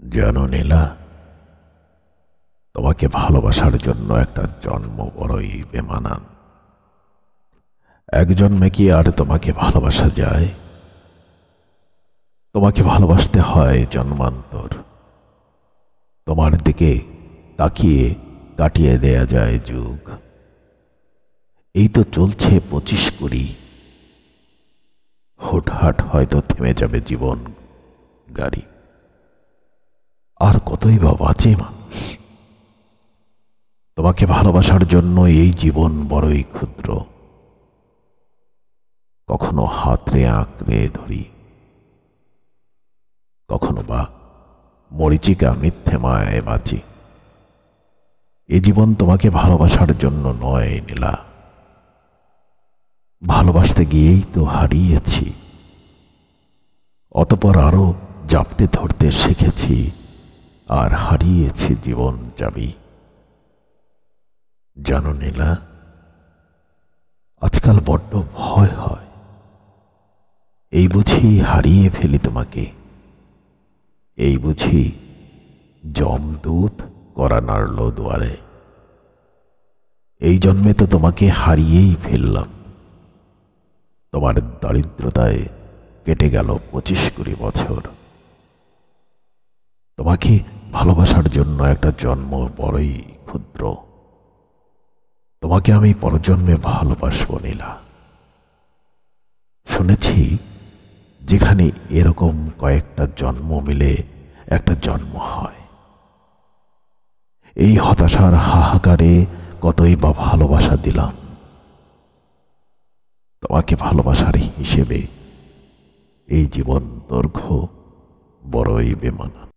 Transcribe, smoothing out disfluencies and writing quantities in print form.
জানো নীলা, তোমাকে ভালোবাসার জন্য একটা জন্ম বড়ই বেমানান। এক জন্মে কি আর তোমাকে ভালোবাসা যায়? তোমাকে ভালোবাসতে হয় জন্মান্তর। তোমার দিকে তাকিয়ে কাটিয়ে দেয়া যায় যুগ। এই তো চলছে 25 কুড়ি। হুটহাট হয়তো থেমে যাবে জীবন গাড়ি। আর কতই বা বাঁচে মানুষ। তোমাকে ভালোবাসার জন্য এই জীবন বড়ই ক্ষুদ্র। কখনো হাতড়ে আঁকড়ে ধরি, কখনো বা মরিচিকা মিথ্যে মায়ায় বাঁচি। এ জীবন তোমাকে ভালোবাসার জন্য নয় নীলা। ভালোবাসতে গিয়েই তো হারিয়েছি, অতপর আরো জাপটে ধরতে শিখেছি, আর হারিয়েছি জীবন চাবি। জানো নীলা, আজকাল বড্ড ভয় হয়। এই বুঝি হারিয়ে ফেলি তোমাকে, এই বুঝি যমদূত করা নাড়ল দুয়ারে। এই জন্মে তো তোমাকে হারিয়েই ফেললাম। তোমার দারিদ্রতায় কেটে গেল 25 কুড়ি বছর। তোমাকে ভালোবাসার জন্য একটা জন্ম বড়ই ক্ষুদ্র। তোমাকে আমি পরজন্মে ভালোবাসবো নীলা। শুনেছি যেখানে এরকম কয়েকটা জন্ম মিলে একটা জন্ম হয়। এই হতাশার হাহাকারে কতই বা ভালোবাসা দিলাম। তোমাকে ভালোবাসার হিসেবে এই জীবন দৈর্ঘ্য বড়ই বেমানান।